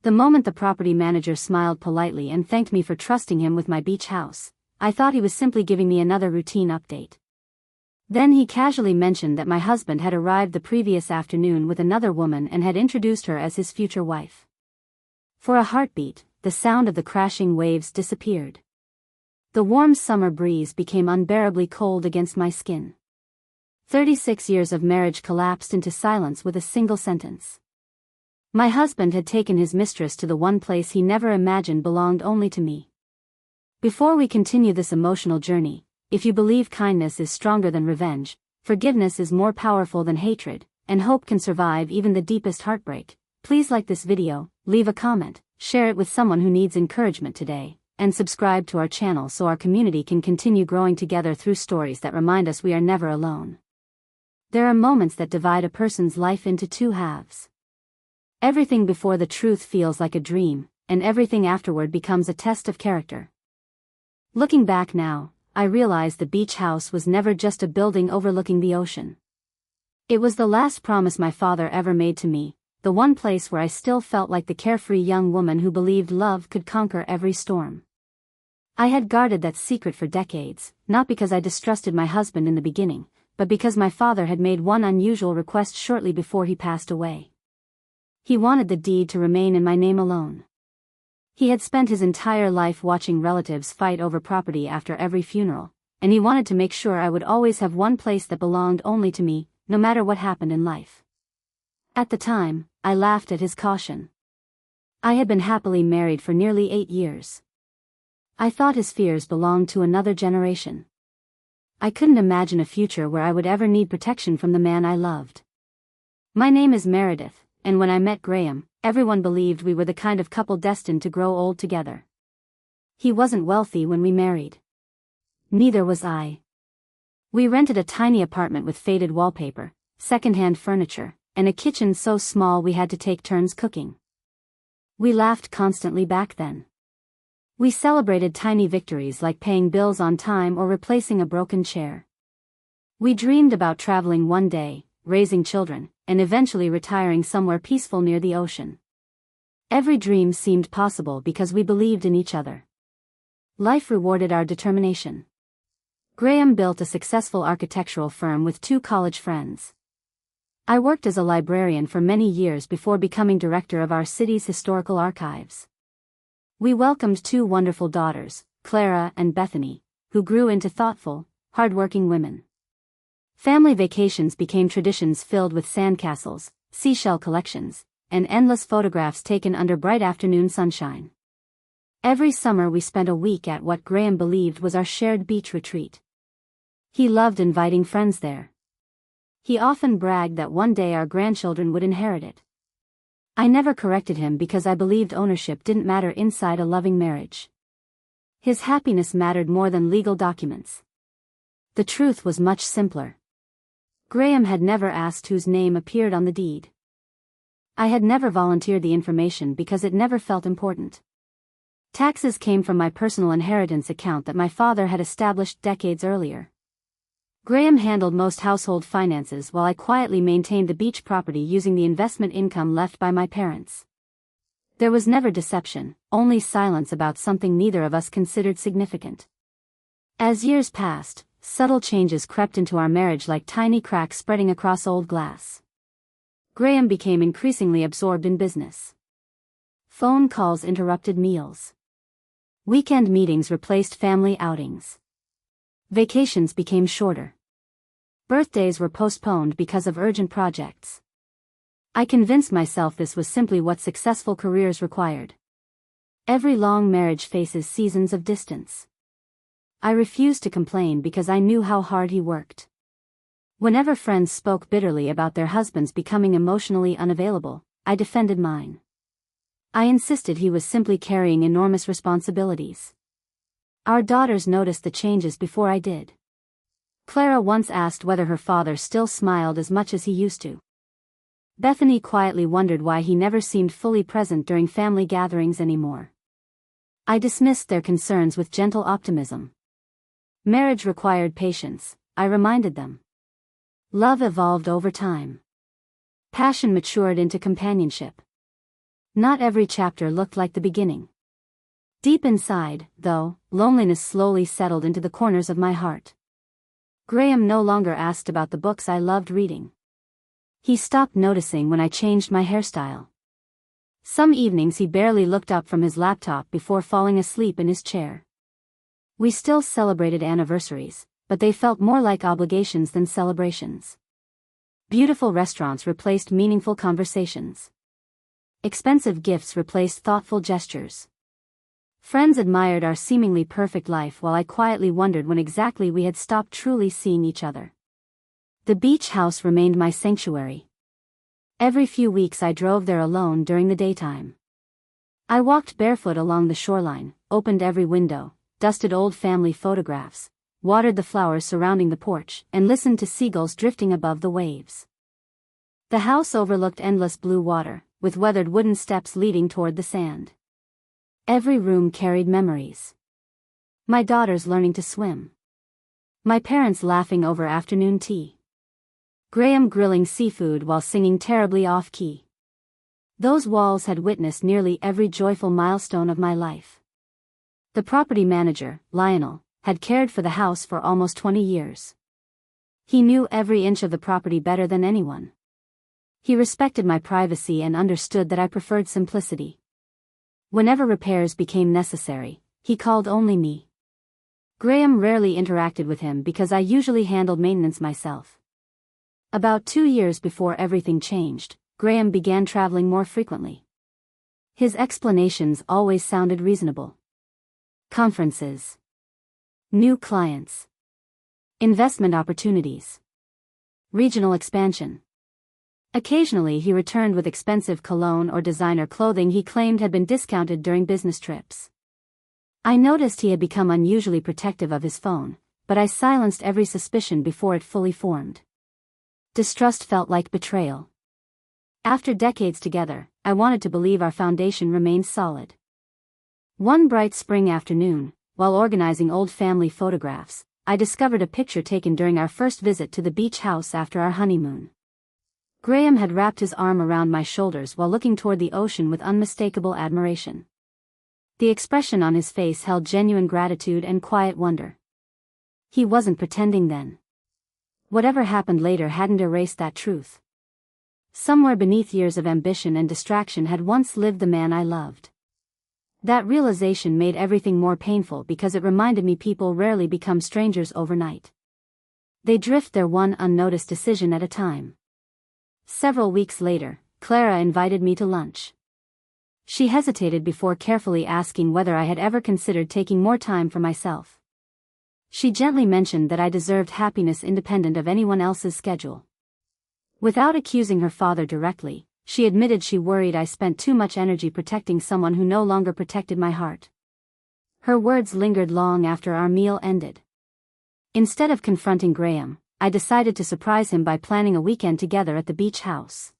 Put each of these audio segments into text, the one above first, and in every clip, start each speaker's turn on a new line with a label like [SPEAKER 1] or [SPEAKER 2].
[SPEAKER 1] The moment the property manager smiled politely and thanked me for trusting him with my beach house, I thought he was simply giving me another routine update. Then he casually mentioned that my husband had arrived the previous afternoon with another woman and had introduced her as his future wife. For a heartbeat, the sound of the crashing waves disappeared. The warm summer breeze became unbearably cold against my skin. 36 years of marriage collapsed into silence with a single sentence. My husband had taken his mistress to the one place he never imagined belonged only to me. Before we continue this emotional journey, if you believe kindness is stronger than revenge, forgiveness is more powerful than hatred, and hope can survive even the deepest heartbreak, please like this video, leave a comment, share it with someone who needs encouragement today, and subscribe to our channel so our community can continue growing together through stories that remind us we are never alone. There are moments that divide a person's life into two halves. Everything before the truth feels like a dream, and everything afterward becomes a test of character. Looking back now, I realize the beach house was never just a building overlooking the ocean. It was the last promise my father ever made to me, the one place where I still felt like the carefree young woman who believed love could conquer every storm. I had guarded that secret for decades, not because I distrusted my husband in the beginning, but because my father had made one unusual request shortly before he passed away. He wanted the deed to remain in my name alone. He had spent his entire life watching relatives fight over property after every funeral, and he wanted to make sure I would always have one place that belonged only to me, no matter what happened in life. At the time, I laughed at his caution. I had been happily married for nearly 8 years. I thought his fears belonged to another generation. I couldn't imagine a future where I would ever need protection from the man I loved. My name is Meredith, and when I met Graham, everyone believed we were the kind of couple destined to grow old together. He wasn't wealthy when we married. Neither was I. We rented a tiny apartment with faded wallpaper, secondhand furniture, and a kitchen so small we had to take turns cooking. We laughed constantly back then. We celebrated tiny victories like paying bills on time or replacing a broken chair. We dreamed about traveling one day, raising children, and eventually retiring somewhere peaceful near the ocean. Every dream seemed possible because we believed in each other. Life rewarded our determination. Graham built a successful architectural firm with 2 college friends. I worked as a librarian for many years before becoming director of our city's historical archives. We welcomed 2 wonderful daughters, Clara and Bethany, who grew into thoughtful, hardworking women. Family vacations became traditions filled with sandcastles, seashell collections, and endless photographs taken under bright afternoon sunshine. Every summer we spent a week at what Graham believed was our shared beach retreat. He loved inviting friends there. He often bragged that one day our grandchildren would inherit it. I never corrected him because I believed ownership didn't matter inside a loving marriage. His happiness mattered more than legal documents. The truth was much simpler. Graham had never asked whose name appeared on the deed. I had never volunteered the information because it never felt important. Taxes came from my personal inheritance account that my father had established decades earlier. Graham handled most household finances while I quietly maintained the beach property using the investment income left by my parents. There was never deception, only silence about something neither of us considered significant. As years passed, subtle changes crept into our marriage like tiny cracks spreading across old glass. Graham became increasingly absorbed in business. Phone calls interrupted meals. Weekend meetings replaced family outings. Vacations became shorter. Birthdays were postponed because of urgent projects. I convinced myself this was simply what successful careers required. Every long marriage faces seasons of distance. I refused to complain because I knew how hard he worked. Whenever friends spoke bitterly about their husbands becoming emotionally unavailable, I defended mine. I insisted he was simply carrying enormous responsibilities. Our daughters noticed the changes before I did. Clara once asked whether her father still smiled as much as he used to. Bethany quietly wondered why he never seemed fully present during family gatherings anymore. I dismissed their concerns with gentle optimism. Marriage required patience, I reminded them. Love evolved over time. Passion matured into companionship. Not every chapter looked like the beginning. Deep inside, though, loneliness slowly settled into the corners of my heart. Graham no longer asked about the books I loved reading. He stopped noticing when I changed my hairstyle. Some evenings he barely looked up from his laptop before falling asleep in his chair. We still celebrated anniversaries, but they felt more like obligations than celebrations. Beautiful restaurants replaced meaningful conversations. Expensive gifts replaced thoughtful gestures. Friends admired our seemingly perfect life while I quietly wondered when exactly we had stopped truly seeing each other. The beach house remained my sanctuary. Every few weeks I drove there alone during the daytime. I walked barefoot along the shoreline, opened every window, dusted old family photographs, watered the flowers surrounding the porch, and listened to seagulls drifting above the waves. The house overlooked endless blue water, with weathered wooden steps leading toward the sand. Every room carried memories. My daughters learning to swim. My parents laughing over afternoon tea. Graham grilling seafood while singing terribly off-key. Those walls had witnessed nearly every joyful milestone of my life. The property manager, Lionel, had cared for the house for almost 20 years. He knew every inch of the property better than anyone. He respected my privacy and understood that I preferred simplicity. Whenever repairs became necessary, he called only me. Graham rarely interacted with him because I usually handled maintenance myself. About 2 years before everything changed, Graham began traveling more frequently. His explanations always sounded reasonable. Conferences. New clients. Investment opportunities. Regional expansion. Occasionally he returned with expensive cologne or designer clothing he claimed had been discounted during business trips. I noticed he had become unusually protective of his phone, but I silenced every suspicion before it fully formed. Distrust felt like betrayal. After decades together, I wanted to believe our foundation remained solid. One bright spring afternoon, while organizing old family photographs, I discovered a picture taken during our first visit to the beach house after our honeymoon. Graham had wrapped his arm around my shoulders while looking toward the ocean with unmistakable admiration. The expression on his face held genuine gratitude and quiet wonder. He wasn't pretending then. Whatever happened later hadn't erased that truth. Somewhere beneath years of ambition and distraction had once lived the man I loved. That realization made everything more painful because it reminded me people rarely become strangers overnight. They drift their one unnoticed decision at a time. Several weeks later, Clara invited me to lunch. She hesitated before carefully asking whether I had ever considered taking more time for myself. She gently mentioned that I deserved happiness independent of anyone else's schedule. Without accusing her father directly, she admitted she worried I spent too much energy protecting someone who no longer protected my heart. Her words lingered long after our meal ended. Instead of confronting Graham, I decided to surprise him by planning a weekend together at the beach house.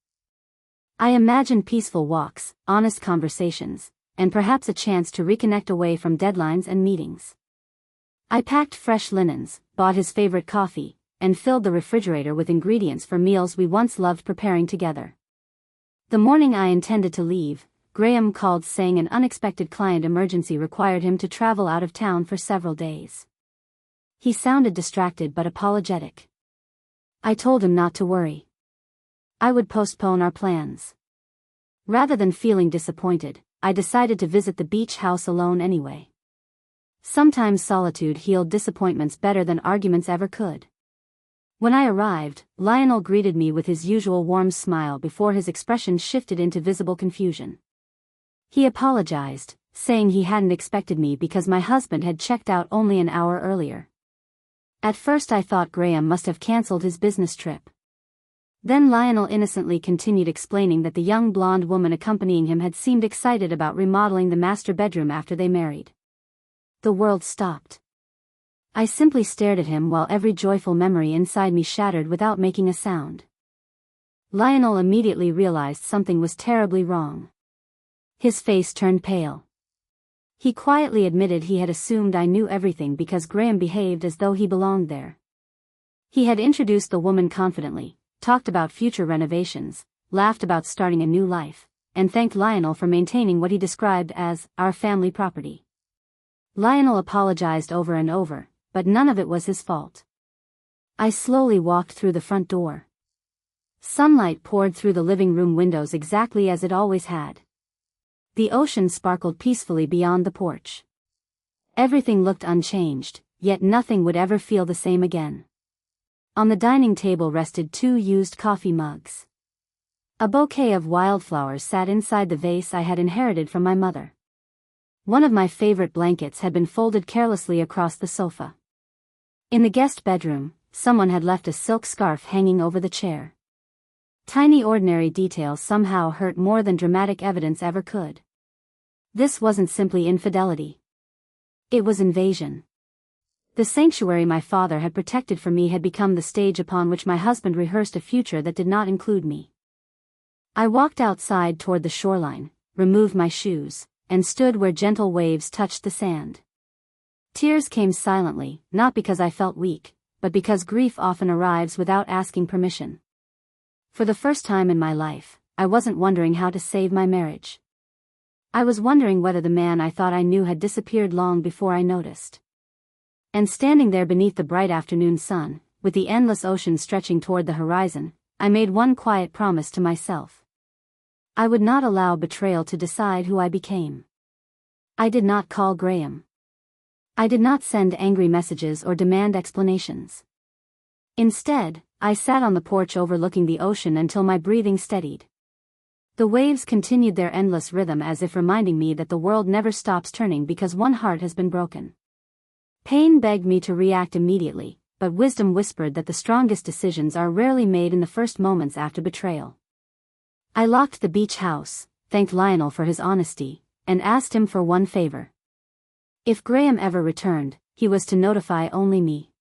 [SPEAKER 1] I imagined peaceful walks, honest conversations, and perhaps a chance to reconnect away from deadlines and meetings. I packed fresh linens, bought his favorite coffee, and filled the refrigerator with ingredients for meals we once loved preparing together. The morning I intended to leave, Graham called saying an unexpected client emergency required him to travel out of town for several days. He sounded distracted but apologetic. I told him not to worry. I would postpone our plans. Rather than feeling disappointed, I decided to visit the beach house alone anyway. Sometimes solitude healed disappointments better than arguments ever could. When I arrived, Lionel greeted me with his usual warm smile before his expression shifted into visible confusion. He apologized, saying he hadn't expected me because my husband had checked out only an hour earlier. At first I thought Graham must have cancelled his business trip. Then Lionel innocently continued explaining that the young blonde woman accompanying him had seemed excited about remodeling the master bedroom after they married. The world stopped. I simply stared at him while every joyful memory inside me shattered without making a sound. Lionel immediately realized something was terribly wrong. His face turned pale. He quietly admitted he had assumed I knew everything because Graham behaved as though he belonged there. He had introduced the woman confidently, talked about future renovations, laughed about starting a new life, and thanked Lionel for maintaining what he described as our family property. Lionel apologized over and over, but none of it was his fault. I slowly walked through the front door. Sunlight poured through the living room windows exactly as it always had. The ocean sparkled peacefully beyond the porch. Everything looked unchanged, yet nothing would ever feel the same again. On the dining table rested 2 used coffee mugs. A bouquet of wildflowers sat inside the vase I had inherited from my mother. One of my favorite blankets had been folded carelessly across the sofa. In the guest bedroom, someone had left a silk scarf hanging over the chair. Tiny ordinary details somehow hurt more than dramatic evidence ever could. This wasn't simply infidelity. It was invasion. The sanctuary my father had protected for me had become the stage upon which my husband rehearsed a future that did not include me. I walked outside toward the shoreline, removed my shoes, and stood where gentle waves touched the sand. Tears came silently, not because I felt weak, but because grief often arrives without asking permission. For the first time in my life, I wasn't wondering how to save my marriage. I was wondering whether the man I thought I knew had disappeared long before I noticed. And standing there beneath the bright afternoon sun, with the endless ocean stretching toward the horizon, I made one quiet promise to myself. I would not allow betrayal to decide who I became. I did not call Graham. I did not send angry messages or demand explanations. Instead, I sat on the porch overlooking the ocean until my breathing steadied. The waves continued their endless rhythm as if reminding me that the world never stops turning because one heart has been broken. Pain begged me to react immediately, but wisdom whispered that the strongest decisions are rarely made in the first moments after betrayal. I locked the beach house, thanked Lionel for his honesty, and asked him for one favor. If Graham ever returned, he was to notify only me.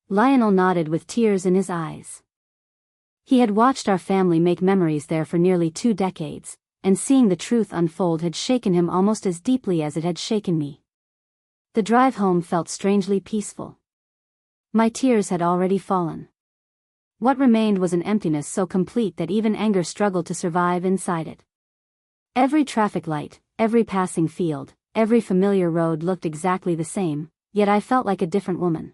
[SPEAKER 1] Lionel nodded with tears in his eyes. He had watched our family make memories there for nearly 2 decades, and seeing the truth unfold had shaken him almost as deeply as it had shaken me. The drive home felt strangely peaceful. My tears had already fallen. What remained was an emptiness so complete that even anger struggled to survive inside it. Every traffic light, every passing field, every familiar road looked exactly the same, yet I felt like a different woman.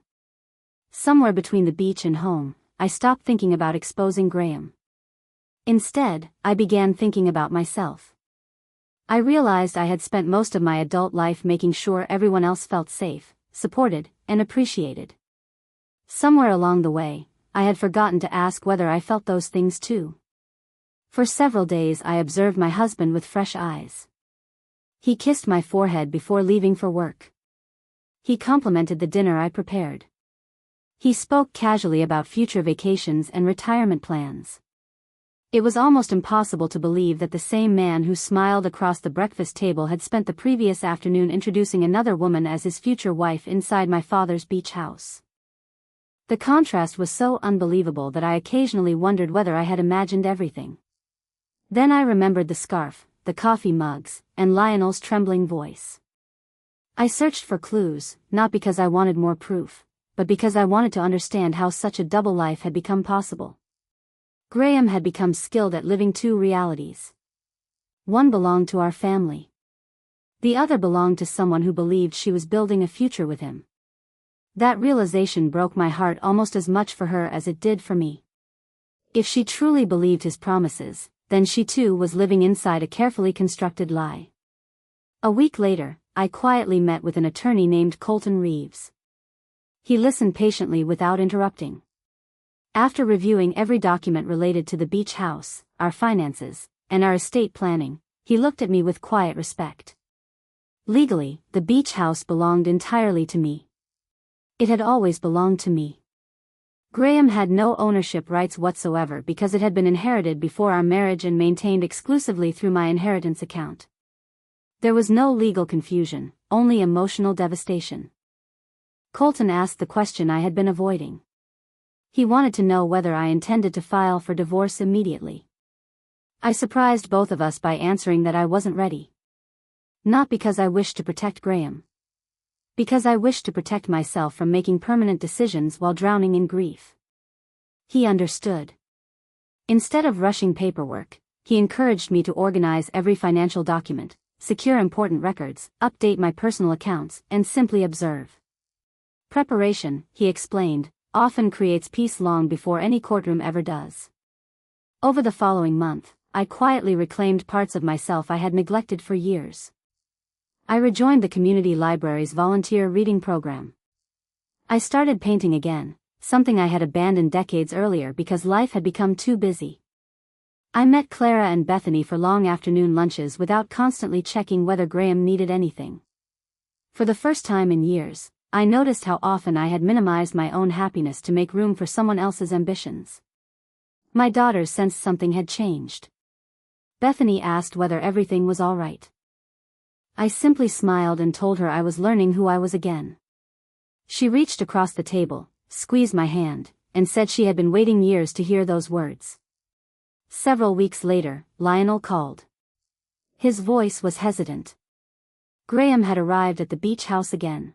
[SPEAKER 1] Somewhere between the beach and home, I stopped thinking about exposing Graham. Instead, I began thinking about myself. I realized I had spent most of my adult life making sure everyone else felt safe, supported, and appreciated. Somewhere along the way, I had forgotten to ask whether I felt those things too. For several days I observed my husband with fresh eyes. He kissed my forehead before leaving for work. He complimented the dinner I prepared. He spoke casually about future vacations and retirement plans. It was almost impossible to believe that the same man who smiled across the breakfast table had spent the previous afternoon introducing another woman as his future wife inside my father's beach house. The contrast was so unbelievable that I occasionally wondered whether I had imagined everything. Then I remembered the scarf, the coffee mugs, and Lionel's trembling voice. I searched for clues, not because I wanted more proof, but because I wanted to understand how such a double life had become possible. Graham had become skilled at living 2 realities. One belonged to our family. The other belonged to someone who believed she was building a future with him. That realization broke my heart almost as much for her as it did for me. If she truly believed his promises, then she too was living inside a carefully constructed lie. A week later, I quietly met with an attorney named Colton Reeves. He listened patiently without interrupting. After reviewing every document related to the beach house, our finances, and our estate planning, he looked at me with quiet respect. Legally, the beach house belonged entirely to me. It had always belonged to me. Graham had no ownership rights whatsoever because it had been inherited before our marriage and maintained exclusively through my inheritance account. There was no legal confusion, only emotional devastation. Colton asked the question I had been avoiding. He wanted to know whether I intended to file for divorce immediately. I surprised both of us by answering that I wasn't ready. Not because I wished to protect Graham. Because I wished to protect myself from making permanent decisions while drowning in grief. He understood. Instead of rushing paperwork, he encouraged me to organize every financial document, secure important records, update my personal accounts, and simply observe. Preparation, he explained, often creates peace long before any courtroom ever does. Over the following month, I quietly reclaimed parts of myself I had neglected for years. I rejoined the community library's volunteer reading program. I started painting again, something I had abandoned decades earlier because life had become too busy. I met Clara and Bethany for long afternoon lunches without constantly checking whether Graham needed anything. For the first time in years, I noticed how often I had minimized my own happiness to make room for someone else's ambitions. My daughters sensed something had changed. Bethany asked whether everything was all right. I simply smiled and told her I was learning who I was again. She reached across the table, squeezed my hand, and said she had been waiting years to hear those words. Several weeks later, Lionel called. His voice was hesitant. Graham had arrived at the beach house again.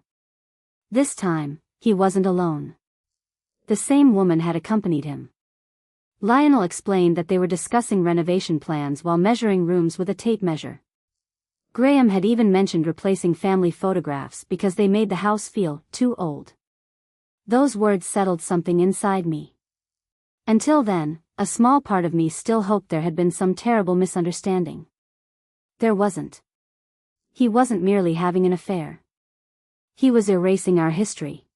[SPEAKER 1] This time, he wasn't alone. The same woman had accompanied him. Lionel explained that they were discussing renovation plans while measuring rooms with a tape measure. Graham had even mentioned replacing family photographs because they made the house feel too old. Those words settled something inside me. Until then, a small part of me still hoped there had been some terrible misunderstanding. There wasn't. He wasn't merely having an affair. He was erasing our history.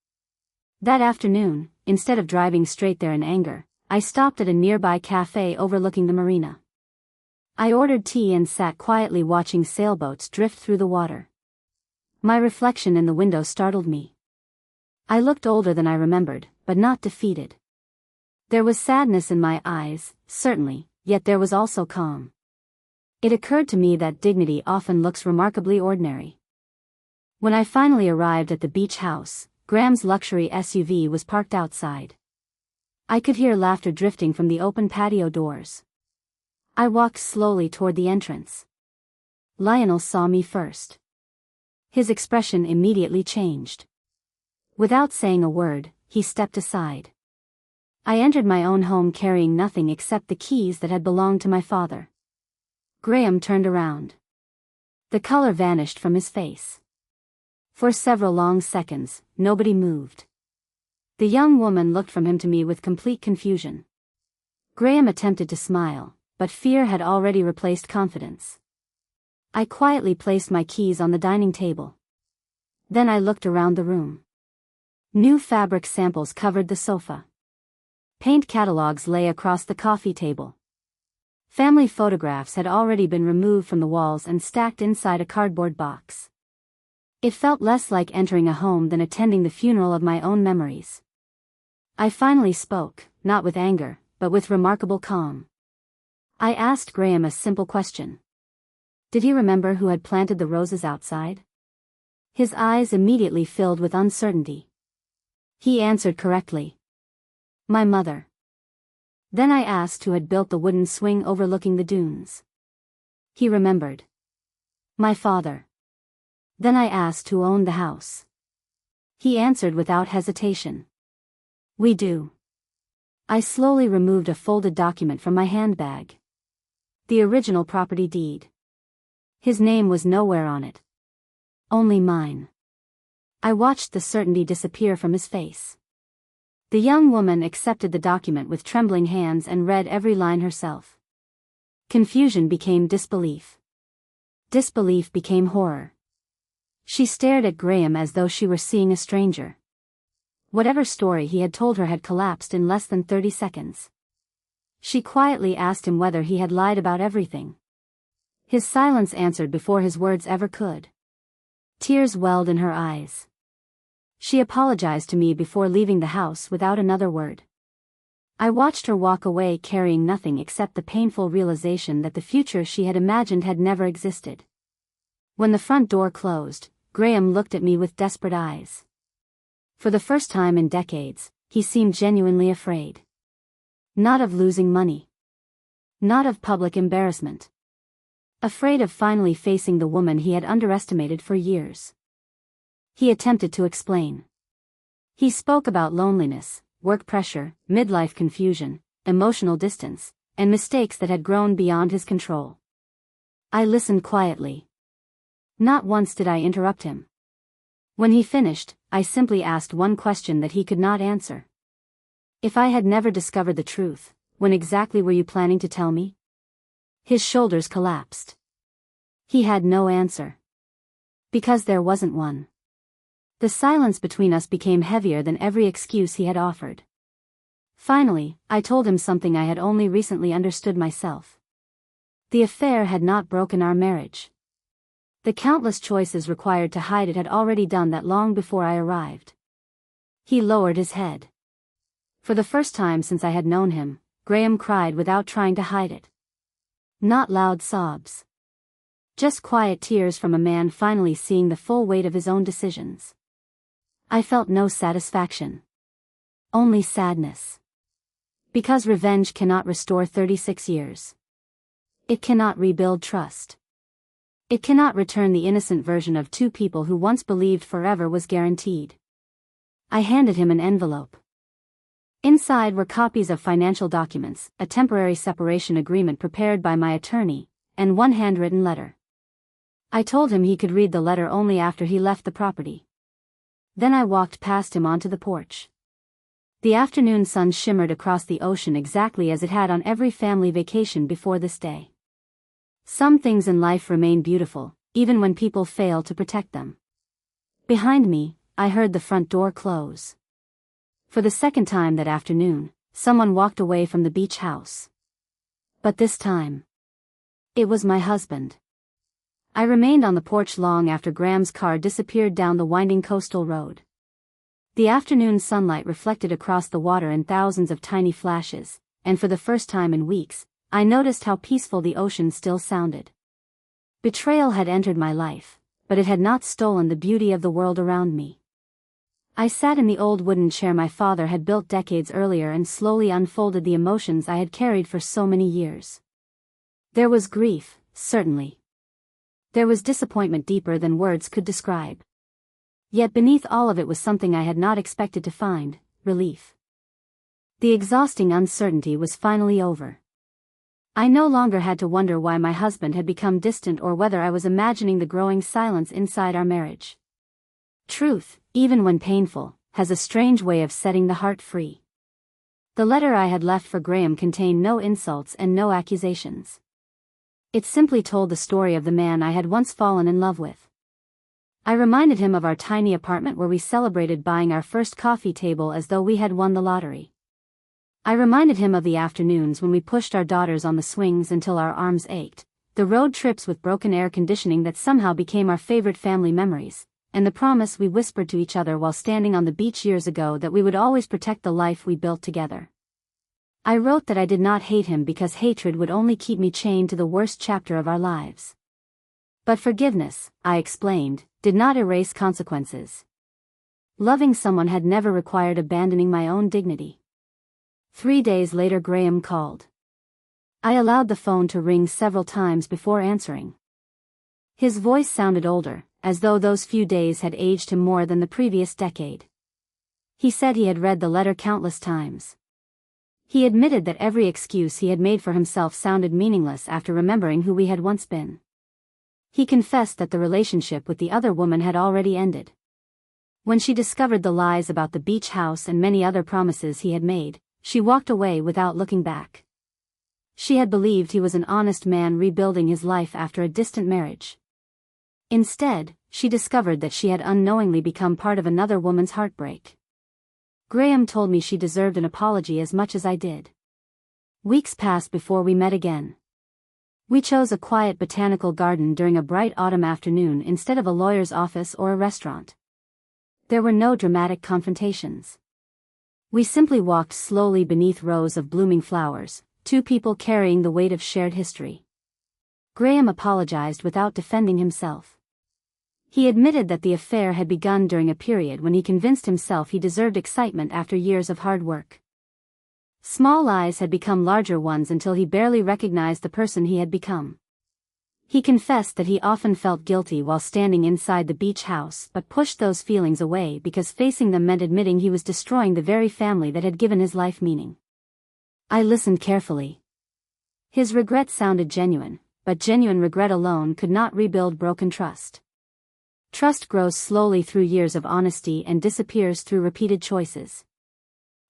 [SPEAKER 1] That afternoon, instead of driving straight there in anger, I stopped at a nearby cafe overlooking the marina. I ordered tea and sat quietly watching sailboats drift through the water. My reflection in the window startled me. I looked older than I remembered, but not defeated. There was sadness in my eyes, certainly, yet there was also calm. It occurred to me that dignity often looks remarkably ordinary. When I finally arrived at the beach house, Graham's luxury SUV was parked outside. I could hear laughter drifting from the open patio doors. I walked slowly toward the entrance. Lionel saw me first. His expression immediately changed. Without saying a word, he stepped aside. I entered my own home carrying nothing except the keys that had belonged to my father. Graham turned around. The color vanished from his face. For several long seconds, nobody moved. The young woman looked from him to me with complete confusion. Graham attempted to smile, but fear had already replaced confidence. I quietly placed my keys on the dining table. Then I looked around the room. New fabric samples covered the sofa. Paint catalogs lay across the coffee table. Family photographs had already been removed from the walls and stacked inside a cardboard box. It felt less like entering a home than attending the funeral of my own memories. I finally spoke, not with anger, but with remarkable calm. I asked Graham a simple question. Did he remember who had planted the roses outside? His eyes immediately filled with uncertainty. He answered correctly. My mother. Then I asked who had built the wooden swing overlooking the dunes. He remembered. My father. Then I asked who owned the house. He answered without hesitation. We do. I slowly removed a folded document from my handbag. The original property deed. His name was nowhere on it. Only mine. I watched the certainty disappear from his face. The young woman accepted the document with trembling hands and read every line herself. Confusion became disbelief. Disbelief became horror. She stared at Graham as though she were seeing a stranger. Whatever story he had told her had collapsed in less than 30 seconds. She quietly asked him whether he had lied about everything. His silence answered before his words ever could. Tears welled in her eyes. She apologized to me before leaving the house without another word. I watched her walk away carrying nothing except the painful realization that the future she had imagined had never existed. When the front door closed, Graham looked at me with desperate eyes. For the first time in decades, he seemed genuinely afraid. Not of losing money. Not of public embarrassment. Afraid of finally facing the woman he had underestimated for years. He attempted to explain. He spoke about loneliness, work pressure, midlife confusion, emotional distance, and mistakes that had grown beyond his control. I listened quietly. Not once did I interrupt him. When he finished, I simply asked one question that he could not answer. If I had never discovered the truth, when exactly were you planning to tell me? His shoulders collapsed. He had no answer. Because there wasn't one. The silence between us became heavier than every excuse he had offered. Finally, I told him something I had only recently understood myself. The affair had not broken our marriage. The countless choices required to hide it had already done that long before I arrived. He lowered his head. For the first time since I had known him, Graham cried without trying to hide it. Not loud sobs. Just quiet tears from a man finally seeing the full weight of his own decisions. I felt no satisfaction. Only sadness. Because revenge cannot restore 36 years. It cannot rebuild trust. It cannot return the innocent version of two people who once believed forever was guaranteed. I handed him an envelope. Inside were copies of financial documents, a temporary separation agreement prepared by my attorney, and one handwritten letter. I told him he could read the letter only after he left the property. Then I walked past him onto the porch. The afternoon sun shimmered across the ocean exactly as it had on every family vacation before this day. Some things in life remain beautiful, even when people fail to protect them. Behind me, I heard the front door close. For the second time that afternoon, someone walked away from the beach house. But this time, it was my husband. I remained on the porch long after Graham's car disappeared down the winding coastal road. The afternoon sunlight reflected across the water in thousands of tiny flashes, and for the first time in weeks, I noticed how peaceful the ocean still sounded. Betrayal had entered my life, but it had not stolen the beauty of the world around me. I sat in the old wooden chair my father had built decades earlier and slowly unfolded the emotions I had carried for so many years. There was grief, certainly. There was disappointment deeper than words could describe. Yet beneath all of it was something I had not expected to find: relief. The exhausting uncertainty was finally over. I no longer had to wonder why my husband had become distant or whether I was imagining the growing silence inside our marriage. Truth, even when painful, has a strange way of setting the heart free. The letter I had left for Graham contained no insults and no accusations. It simply told the story of the man I had once fallen in love with. I reminded him of our tiny apartment where we celebrated buying our first coffee table as though we had won the lottery. I reminded him of the afternoons when we pushed our daughters on the swings until our arms ached, the road trips with broken air conditioning that somehow became our favorite family memories, and the promise we whispered to each other while standing on the beach years ago that we would always protect the life we built together. I wrote that I did not hate him because hatred would only keep me chained to the worst chapter of our lives. But forgiveness, I explained, did not erase consequences. Loving someone had never required abandoning my own dignity. 3 days later Graham called. I allowed the phone to ring several times before answering. His voice sounded older, as though those few days had aged him more than the previous decade. He said he had read the letter countless times. He admitted that every excuse he had made for himself sounded meaningless after remembering who we had once been. He confessed that the relationship with the other woman had already ended. When she discovered the lies about the beach house and many other promises he had made, she walked away without looking back. She had believed he was an honest man rebuilding his life after a distant marriage. Instead, she discovered that she had unknowingly become part of another woman's heartbreak. Graham told me she deserved an apology as much as I did. Weeks passed before we met again. We chose a quiet botanical garden during a bright autumn afternoon instead of a lawyer's office or a restaurant. There were no dramatic confrontations. We simply walked slowly beneath rows of blooming flowers, two people carrying the weight of shared history. Graham apologized without defending himself. He admitted that the affair had begun during a period when he convinced himself he deserved excitement after years of hard work. Small lies had become larger ones until he barely recognized the person he had become. He confessed that he often felt guilty while standing inside the beach house but pushed those feelings away because facing them meant admitting he was destroying the very family that had given his life meaning. I listened carefully. His regret sounded genuine, but genuine regret alone could not rebuild broken trust. Trust grows slowly through years of honesty and disappears through repeated choices.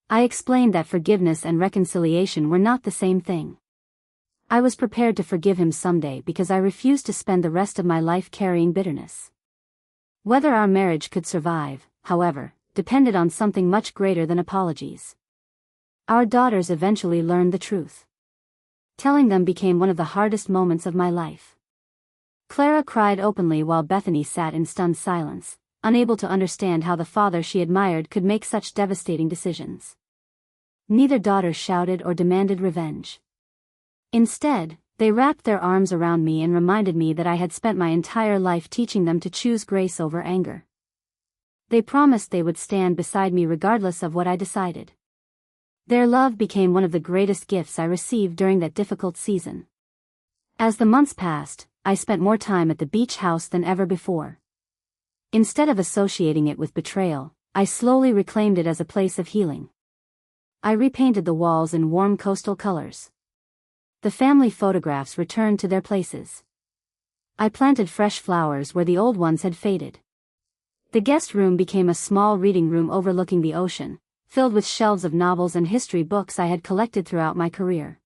[SPEAKER 1] I explained that forgiveness and reconciliation were not the same thing. I was prepared to forgive him someday because I refused to spend the rest of my life carrying bitterness. Whether our marriage could survive, however, depended on something much greater than apologies. Our daughters eventually learned the truth. Telling them became one of the hardest moments of my life. Clara cried openly while Bethany sat in stunned silence, unable to understand how the father she admired could make such devastating decisions. Neither daughter shouted or demanded revenge. Instead, they wrapped their arms around me and reminded me that I had spent my entire life teaching them to choose grace over anger. They promised they would stand beside me regardless of what I decided. Their love became one of the greatest gifts I received during that difficult season. As the months passed, I spent more time at the beach house than ever before. Instead of associating it with betrayal, I slowly reclaimed it as a place of healing. I repainted the walls in warm coastal colors. The family photographs returned to their places. I planted fresh flowers where the old ones had faded. The guest room became a small reading room overlooking the ocean, filled with shelves of novels and history books I had collected throughout my career.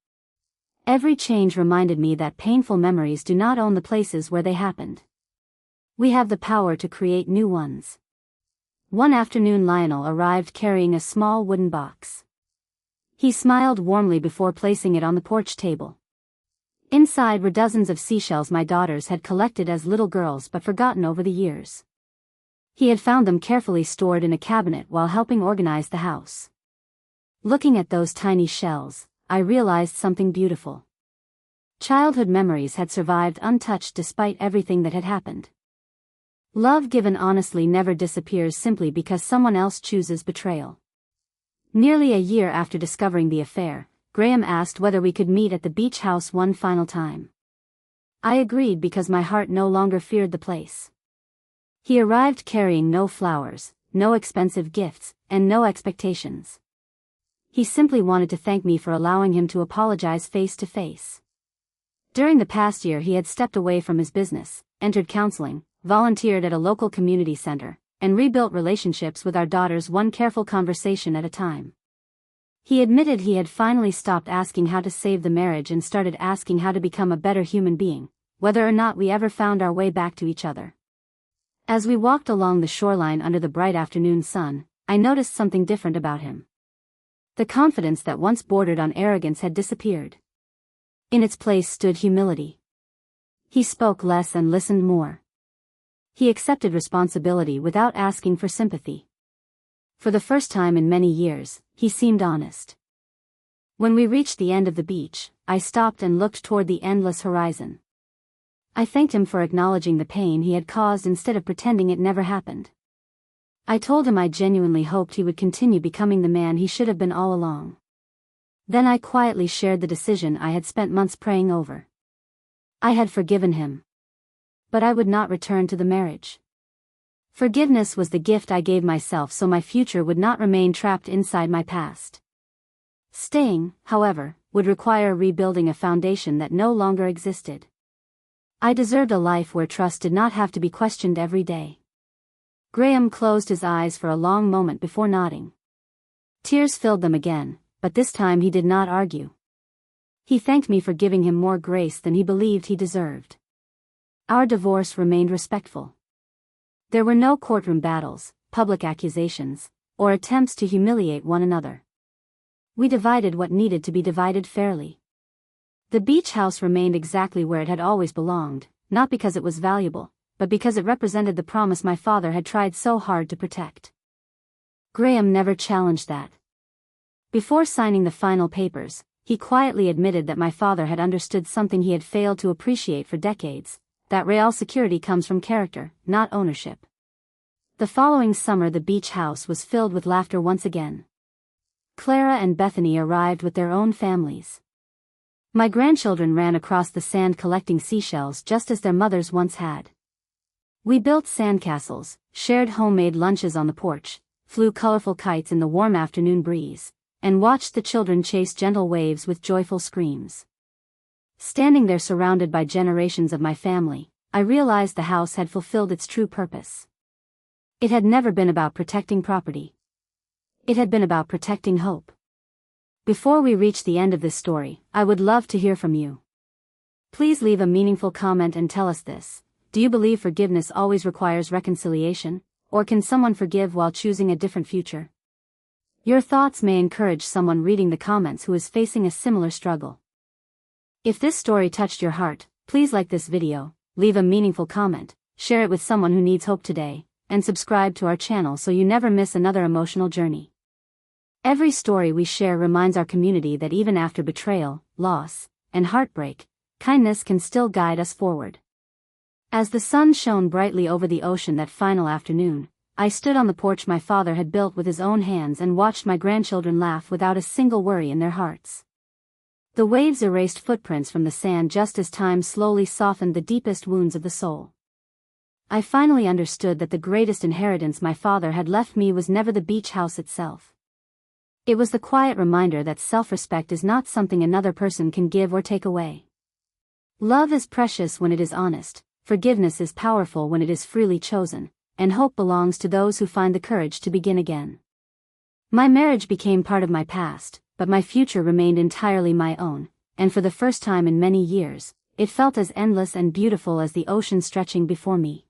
[SPEAKER 1] Every change reminded me that painful memories do not own the places where they happened. We have the power to create new ones. One afternoon Lionel arrived carrying a small wooden box. He smiled warmly before placing it on the porch table. Inside were dozens of seashells my daughters had collected as little girls but forgotten over the years. He had found them carefully stored in a cabinet while helping organize the house. Looking at those tiny shells, I realized something beautiful. Childhood memories had survived untouched despite everything that had happened. Love given honestly never disappears simply because someone else chooses betrayal. Nearly a year after discovering the affair, Graham asked whether we could meet at the beach house one final time. I agreed because my heart no longer feared the place. He arrived carrying no flowers, no expensive gifts, and no expectations. He simply wanted to thank me for allowing him to apologize face to face. During the past year he had stepped away from his business, entered counseling, volunteered at a local community center, and rebuilt relationships with our daughters one careful conversation at a time. He admitted he had finally stopped asking how to save the marriage and started asking how to become a better human being, whether or not we ever found our way back to each other. As we walked along the shoreline under the bright afternoon sun, I noticed something different about him. The confidence that once bordered on arrogance had disappeared. In its place stood humility. He spoke less and listened more. He accepted responsibility without asking for sympathy. For the first time in many years, he seemed honest. When we reached the end of the beach, I stopped and looked toward the endless horizon. I thanked him for acknowledging the pain he had caused instead of pretending it never happened. I told him I genuinely hoped he would continue becoming the man he should have been all along. Then I quietly shared the decision I had spent months praying over. I had forgiven him. But I would not return to the marriage. Forgiveness was the gift I gave myself so my future would not remain trapped inside my past. Staying, however, would require rebuilding a foundation that no longer existed. I deserved a life where trust did not have to be questioned every day. Graham closed his eyes for a long moment before nodding. Tears filled them again, but this time he did not argue. He thanked me for giving him more grace than he believed he deserved. Our divorce remained respectful. There were no courtroom battles, public accusations, or attempts to humiliate one another. We divided what needed to be divided fairly. The beach house remained exactly where it had always belonged, not because it was valuable, but because it represented the promise my father had tried so hard to protect. Graham never challenged that. Before signing the final papers, he quietly admitted that my father had understood something he had failed to appreciate for decades, that real security comes from character, not ownership. The following summer the beach house was filled with laughter once again. Clara and Bethany arrived with their own families. My grandchildren ran across the sand collecting seashells just as their mothers once had. We built sandcastles, shared homemade lunches on the porch, flew colorful kites in the warm afternoon breeze, and watched the children chase gentle waves with joyful screams. Standing there surrounded by generations of my family, I realized the house had fulfilled its true purpose. It had never been about protecting property. It had been about protecting hope. Before we reach the end of this story, I would love to hear from you. Please leave a meaningful comment and tell us this. Do you believe forgiveness always requires reconciliation, or can someone forgive while choosing a different future? Your thoughts may encourage someone reading the comments who is facing a similar struggle. If this story touched your heart, please like this video, leave a meaningful comment, share it with someone who needs hope today, and subscribe to our channel so you never miss another emotional journey. Every story we share reminds our community that even after betrayal, loss, and heartbreak, kindness can still guide us forward. As the sun shone brightly over the ocean that final afternoon, I stood on the porch my father had built with his own hands and watched my grandchildren laugh without a single worry in their hearts. The waves erased footprints from the sand just as time slowly softened the deepest wounds of the soul. I finally understood that the greatest inheritance my father had left me was never the beach house itself. It was the quiet reminder that self-respect is not something another person can give or take away. Love is precious when it is honest, forgiveness is powerful when it is freely chosen, and hope belongs to those who find the courage to begin again. My marriage became part of my past, but my future remained entirely my own, and for the first time in many years, it felt as endless and beautiful as the ocean stretching before me.